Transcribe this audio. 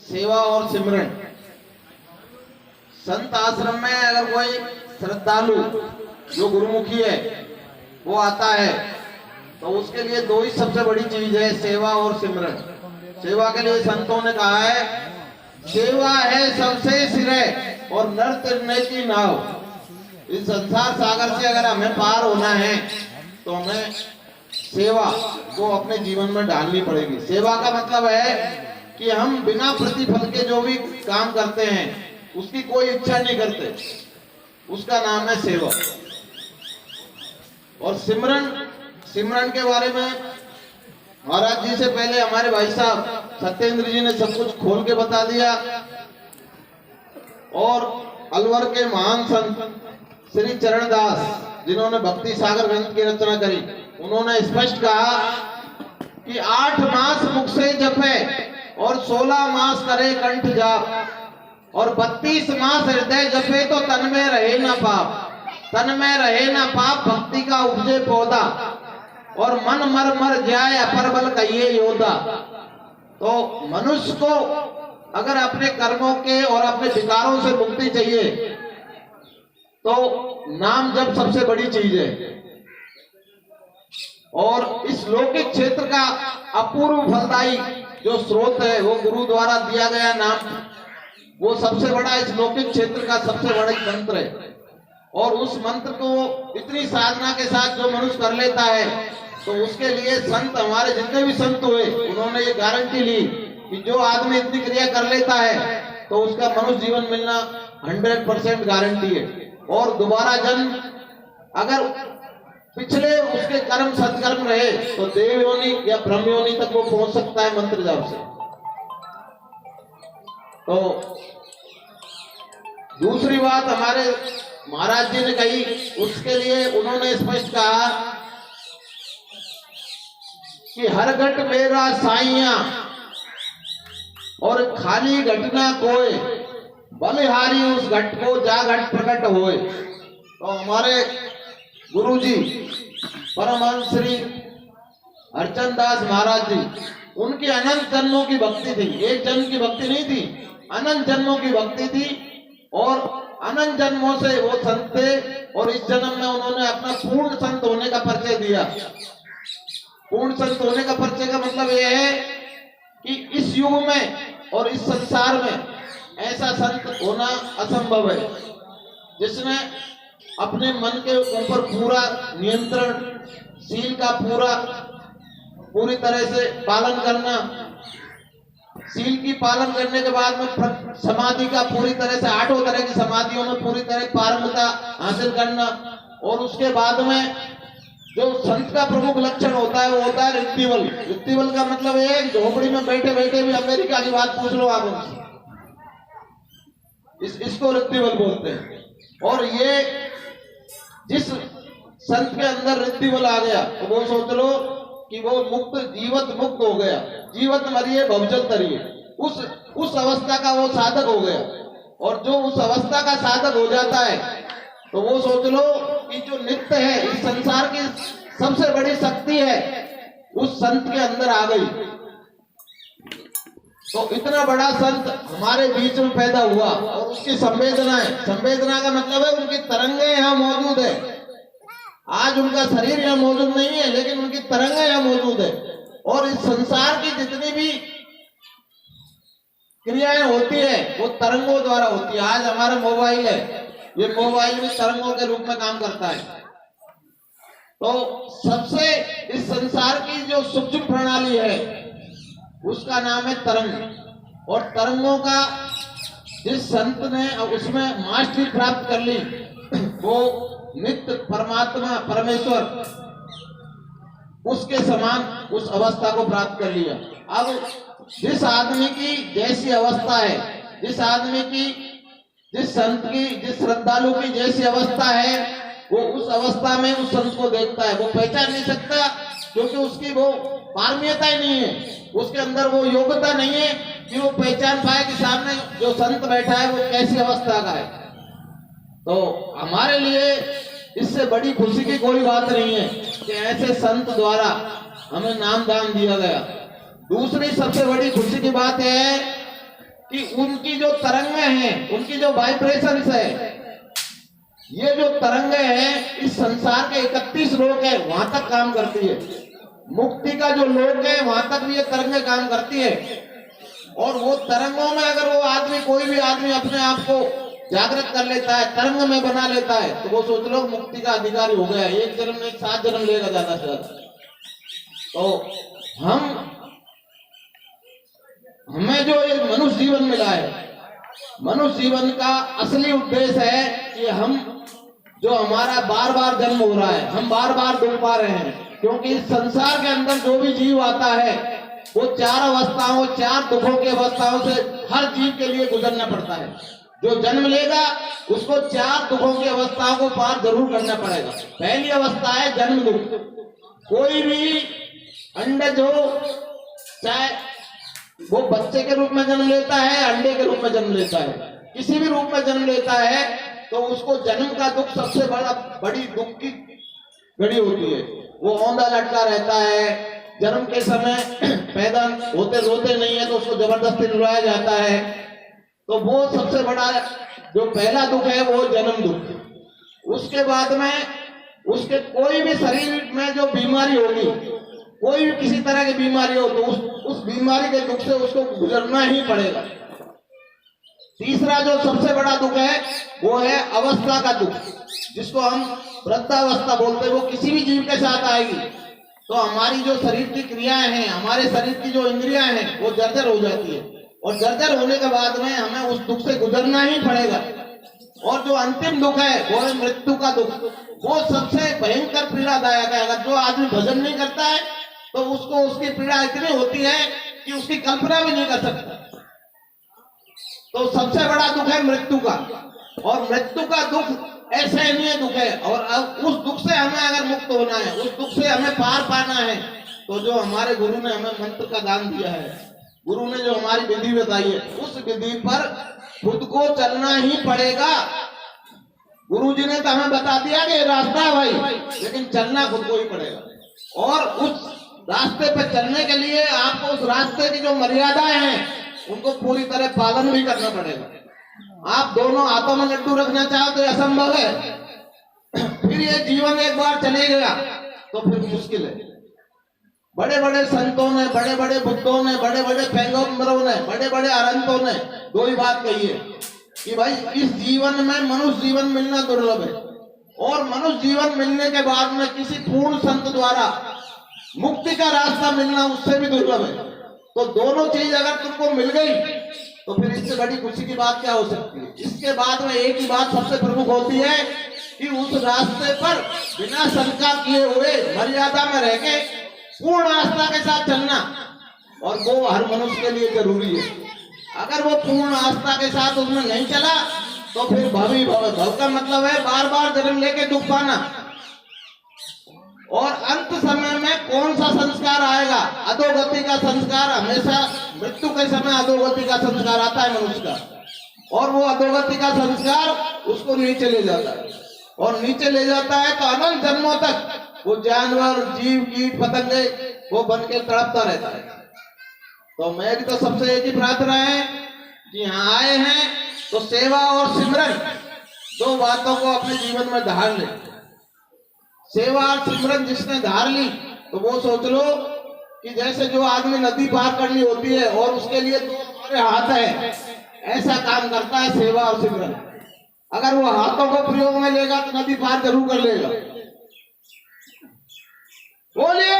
सेवा और सिमरन। संत आश्रम में अगर कोई श्रद्धालु जो गुरुमुखी है वो आता है तो उसके लिए दो ही सबसे बड़ी चीज है, सेवा और सिमरन। सेवा के लिए संतों ने कहा है, सेवा है सबसे सिरे और नर तिरने की नाव। इस संसार सागर से अगर हमें पार होना है तो हमें सेवा को अपने जीवन में डालनी पड़ेगी। सेवा का मतलब है कि हम बिना प्रतिफल के जो भी काम करते हैं उसकी कोई इच्छा नहीं करते, उसका नाम है सेवा। और सिमरन, सिमरन के बारे में महाराज जी से पहले हमारे भाई साहब सत्येंद्र जी ने सब कुछ खोल के बता दिया। और अलवर के महान संत श्री चरणदास जिन्होंने भक्ति सागर ग्रंथ की रचना करी, उन्होंने स्पष्ट कहा कि 8 मास मुख से जपे और 16 मास करे कंठ जाप और 32 मास हृदय जपे तो तन में रहे ना पाप। तन में रहे ना पाप भक्ति का उपजे पौधा और मन मर मर जाए अपर बल कहिए योद्धा। तो मनुष्य को अगर अपने कर्मों के और अपने विकारों से मुक्ति चाहिए तो नाम जप सबसे बड़ी चीज है। और इस लौकिक क्षेत्र का अपूर्व फलदायी जो स्रोत है वो गुरु द्वारा दिया गया नाम, वो सबसे बड़ा इस लौकिक क्षेत्र का सबसे बड़ा मंत्र है। और उस मंत्र को इतनी साधना के साथ जो मनुष्य कर लेता है तो उसके लिए संत, हमारे जितने भी संत हुए, उन्होंने ये गारंटी ली कि जो आदमी इतनी क्रिया कर लेता है तो उसका मनुष्य जीवन मिलना 100% गारंटी है। और दोबारा जन्म अगर पिछले उसके कर्म सत्कर्म रहे तो देव योनि या ब्रह्म योनि तक वो पहुंच सकता है मंत्र जाप से। तो दूसरी बात हमारे महाराज जी ने कही, उसके लिए उन्होंने स्पष्ट कहा कि हर घट मेरा साइया और खाली घटना कोय बलिहारी उस घट को जा घट प्रकट होए। तो हमारे गुरु जी परमहंस श्री हरचंद दास महाराज जी, उनकी अनंत जन्मों की भक्ति थी, एक जन्म की भक्ति नहीं थी, अनंत जन्मों की भक्ति थी। और अनंत जन्मों से वो संत थे और इस जन्म में उन्होंने अपना पूर्ण संत होने का परिचय दिया। पूर्ण संत होने का परिचय का मतलब यह है कि इस युग में और इस संसार में ऐसा संत होना असंभव है जिसने अपने मन के ऊपर पूरा नियंत्रण, शील का पूरी तरह से पालन करना, शील की पालन करने के बाद में समाधि का पूरी तरह से 8 तरह की समाधियों में पूरी तरह पारंगता हासिल करना। और उसके बाद में जो संत का प्रमुख लक्षण होता है वो होता है रिद्धिबल। रिद्धिबल का मतलब ये है कि झोपड़ी में बैठे बैठे भी अमेरिका की बात पूछ लो आप उनसे, इसको रिद्धिबल बोलते हैं। और ये जिस संत के अंदर रिद्धिबल आ गया तो वो सोच लो कि वो मुक्त, जीवत मुक्त हो गया, जीवत मरिए भवजल तरिए, उस अवस्था का वो साधक हो गया। और जो उस अवस्था का साधक हो जाता है तो वो सोच लो कि जो नित्य है, इस संसार की सबसे बड़ी शक्ति है, उस संत के अंदर आ गई। तो इतना बड़ा संत हमारे बीच में पैदा हुआ और उसकी संवेदना का मतलब है उनकी तरंगे यहाँ मौजूद है। आज उनका शरीर यहाँ मौजूद नहीं है लेकिन उनकी तरंगे यहाँ मौजूद है। और इस संसार की जितनी भी क्रियाएं होती है वो तरंगों द्वारा होती है। आज हमारा मोबाइल है, ये मोबाइल भी तरंगों के रूप में काम करता है। तो सबसे इस संसार की जो सूक्ष्म प्रणाली है उसका नाम है तरंग। और तरंगों का जिस संत ने उसमें मास्टरी प्राप्त कर ली वो नित्य परमात्मा परमेश्वर उसके समान उस अवस्था को प्राप्त कर लिया। अब जिस आदमी की जैसी अवस्था है, जिस आदमी की, जिस संत की, जिस श्रद्धालु की जैसी अवस्था है वो उस अवस्था में उस संत को देखता है। वो पहचान नहीं सकता क्योंकि उसकी वो पारमीयता ही नहीं है, उसके अंदर वो योग्यता नहीं है कि वो पहचान पाए कि सामने जो संत बैठा है वो कैसी अवस्था का है। तो हमारे लिए इससे बड़ी खुशी की कोई बात नहीं है कि ऐसे संत द्वारा हमें नाम दान दिया गया। दूसरी सबसे बड़ी खुशी की बात है कि उनकी जो तरंगें हैं, उनकी जो वाइब्रेशंस है, ये जो तरंगें हैं इस संसार के 31 लोक है वहां तक काम करती है। मुक्ति का जो लोक है वहां तक भी ये तरंगें काम करती है। और वो तरंगों में अगर वो आदमी, कोई भी आदमी अपने आप को जागृत कर लेता है, तरंग में बना लेता है, तो वो सोच लो मुक्ति का अधिकारी हो गया। एक जन्म में 7 जन्म लेगा ज्यादा से ज्यादा। तो हमें जो ये मनुष्य जीवन मिला है, मनुष्य जीवन का असली उद्देश्य है कि हम जो हमारा बार बार जन्म हो रहा है, हम बार बार डूब पा रहे हैं, क्योंकि इस संसार के अंदर जो भी जीव आता है वो 4 अवस्थाओं, 4 दुखों की अवस्थाओं से हर जीव के लिए गुजरना पड़ता है। जो जन्म लेगा उसको 4 दुखों की अवस्थाओं को पार जरूर करना पड़ेगा। पहली अवस्था है जन्म दुख। कोई भी अंडज हो, चाहे वो बच्चे के रूप में जन्म लेता है, अंडे के रूप में जन्म लेता है, किसी भी रूप में जन्म लेता है, तो उसको जन्म का दुख सबसे बड़ी दुख की घड़ी होती है। वो औंधा लटका रहता है, जन्म के समय पैदा होते रोते नहीं है तो उसको जबरदस्ती रुलाया जाता है। तो वो सबसे बड़ा जो पहला दुख है वो जन्म दुख। उसके बाद में उसके कोई भी शरीर में जो बीमारी होगी, कोई भी किसी तरह की बीमारी हो, तो उस बीमारी के दुख से उसको गुजरना ही पड़ेगा। तीसरा जो सबसे बड़ा दुख है वो है अवस्था का दुख, जिसको हम वृद्धावस्था बोलते हैं। वो किसी भी जीव के साथ आएगी तो हमारी जो शरीर की क्रियाएं हैं, हमारे शरीर की जो इंद्रियां हैं वो जर्जर हो जाती है, और जर्जर होने के बाद में हमें उस दुख से गुजरना ही पड़ेगा। और जो अंतिम दुख है वो है मृत्यु का दुख। वो सबसे भयंकर पीड़ादायक है। अगर जो आदमी भजन नहीं करता है तो उसको उसकी पीड़ा इतनी होती है कि उसकी कल्पना भी नहीं कर सकता। तो सबसे बड़ा दुख है मृत्यु का, और मृत्यु का दुख असहनीय दुख है। और अब उस दुख से हमें अगर मुक्त होना है, उस दुख से हमें पार पाना है, तो जो हमारे गुरु ने हमें मंत्र का दान दिया है, गुरु ने जो हमारी विधि बताई है, उस विधि पर खुद को चलना ही पड़ेगा। गुरु जी ने तो हमें बता दिया कि रास्ता है भाई, लेकिन चलना खुद को ही पड़ेगा। और उस रास्ते पर चलने के लिए आपको उस रास्ते की जो मर्यादाएं हैं उनको पूरी तरह पालन भी करना पड़ेगा। आप दोनों हाथों में लड्डू रखना चाहो तो असंभव है। फिर ये जीवन एक बार चले गया तो फिर मुश्किल है। बड़े बड़े संतों ने, बड़े बड़े बुद्धों ने, बड़े बड़े पैगंबरों ने, बड़े बड़े अरहंतों ने 2 ही बात कही है कि भाई इस जीवन में मनुष्य जीवन मिलना दुर्लभ है, और मनुष्य जीवन मिलने के बाद में किसी पूर्ण संत द्वारा मुक्ति का रास्ता मिलना उससे भी दुर्लभ है। तो दोनों चीज अगर तुमको मिल गई तो फिर इससे बड़ी खुशी की बात क्या हो सकती है। इसके बाद में एक ही बात सबसे प्रमुख होती है कि उस रास्ते पर बिना शंका किए हुए मर्यादा में रह के पूर्ण आस्था के साथ चलना, और वो हर मनुष्य के लिए जरूरी है। अगर वो पूर्ण आस्था के साथ उसमें नहीं चला तो फिर भवी भव, भव का मतलब है बार बार जन्म लेके दुख पाना। और अंत समय में कौन सा संस्कार आएगा? अधोगति का संस्कार। हमेशा मृत्यु के समय अधोगति का संस्कार आता है मनुष्य का, और वो अधोगति का संस्कार उसको नीचे ले जाता है, और नीचे ले जाता है तो अनंत जन्मों तक वो जानवर, जीव, कीट, पतंगे वो बन के तड़पता रहता है। तो मेरी तो सबसे एक ही प्रार्थना है कि यहाँ आए हैं तो सेवा और सिमरन 2 बातों को अपने जीवन में धार ले। सेवा और सिमरन जिसने धार ली तो वो सोच लो कि जैसे जो आदमी नदी पार करनी होती है और उसके लिए 2 हमारे हाथ है, ऐसा काम करता है सेवा और सिमरन। अगर वो हाथों को प्रयोग में लेगा तो नदी पार जरूर कर लेगा। बोलिए